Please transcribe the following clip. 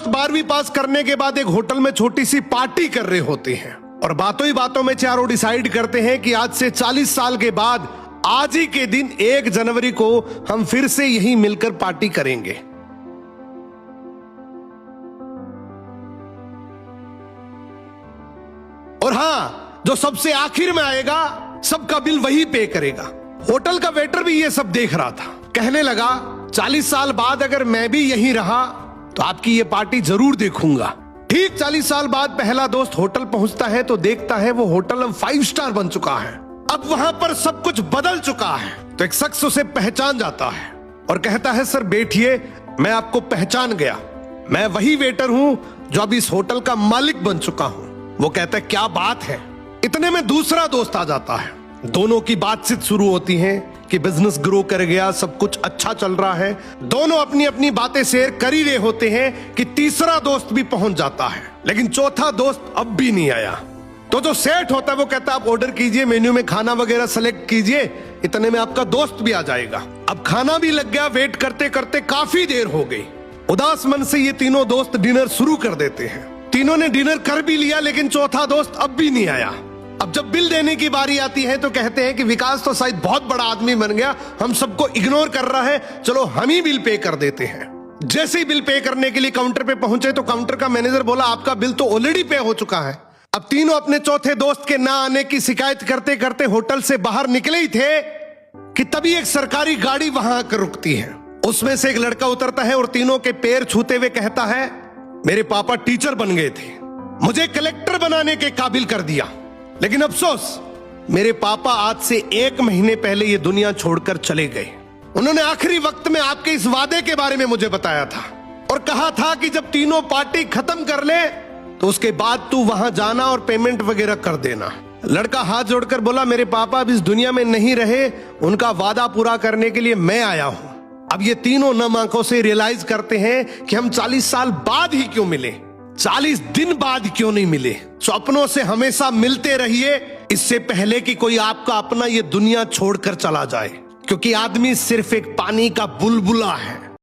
दोस्त 12वीं पास करने के बाद एक होटल में छोटी सी पार्टी कर रहे होते हैं और बातों ही बातों में चारों डिसाइड करते हैं कि आज से 40 साल के बाद आज ही के दिन 1 जनवरी को हम फिर से यहीं मिलकर पार्टी करेंगे। और हां, जो सबसे आखिर में आएगा सबका बिल वही पे करेगा। होटल का वेटर भी ये सब देख रहा था, कहने लगा 40 साल बाद अगर मैं भी यहीं रहा तो आपकी ये पार्टी जरूर देखूंगा। ठीक 40 साल बाद पहला दोस्त होटल पहुंचता है तो देखता है वो होटल अब 5 स्टार बन चुका है। अब वहां पर सब कुछ बदल चुका है। तो एक शख्स उसे पहचान जाता है और कहता है सर बैठिए, मैं आपको पहचान गया, मैं वही वेटर हूं जो अब इस होटल का मालिक बन चुका हूं। वो कहता है क्या बात है। इतने में दूसरा दोस्त आ जाता है, दोनों की बातचीत शुरू होती है कि बिजनेस ग्रो कर गया, सब कुछ अच्छा चल रहा है। दोनों अपनी अपनी बातें शेयर कर ही रहे होते हैं कि तीसरा दोस्त भी पहुंच जाता है, लेकिन चौथा दोस्त अब भी नहीं आया। तो जो सेठ होता है वो कहता है आप ऑर्डर कीजिए, मेन्यू में खाना वगैरह सेलेक्ट कीजिए, इतने में आपका दोस्त भी आ जाएगा। अब खाना भी लग गया, वेट करते करते काफी देर हो गई। उदास मन से ये तीनों दोस्त डिनर शुरू कर देते हैं। तीनों ने डिनर कर भी लिया लेकिन चौथा दोस्त अब भी नहीं आया। अब जब बिल देने की बारी आती है तो कहते हैं कि विकास तो शायद बहुत बड़ा आदमी बन गया, हम सबको इग्नोर कर रहा है, चलो हम ही बिल पे कर देते हैं। जैसे ही बिल पे करने के लिए काउंटर पे पहुंचे तो काउंटर का मैनेजर बोला आपका बिल तो ऑलरेडी पे हो चुका है। अब तीनों अपने चौथे दोस्त के ना आने की शिकायत करते करते होटल से बाहर निकले ही थे कि तभी एक सरकारी गाड़ी वहां आकर रुकती है। उसमें से एक लड़का उतरता है और तीनों के पैर छूते हुए कहता है मेरे पापा टीचर बन गए थे, मुझे कलेक्टर बनाने के काबिल कर दिया, लेकिन अफसोस मेरे पापा आज से 1 महीने पहले ये दुनिया छोड़कर चले गए। उन्होंने आखिरी वक्त में आपके इस वादे के बारे में मुझे बताया था और कहा था कि जब तीनों पार्टी खत्म कर ले तो उसके बाद तू वहां जाना और पेमेंट वगैरह कर देना। लड़का हाथ जोड़कर बोला मेरे पापा अब इस दुनिया में नहीं रहे, उनका वादा पूरा करने के लिए मैं आया हूं। अब ये तीनों नम आंखों से रियलाइज करते हैं कि हम 40 साल बाद ही क्यों मिले, 40 दिन बाद क्यों नहीं मिले। सपनों से हमेशा मिलते रहिए, इससे पहले कि कोई आपका अपना ये दुनिया छोड़कर चला जाए, क्योंकि आदमी सिर्फ एक पानी का बुलबुला है।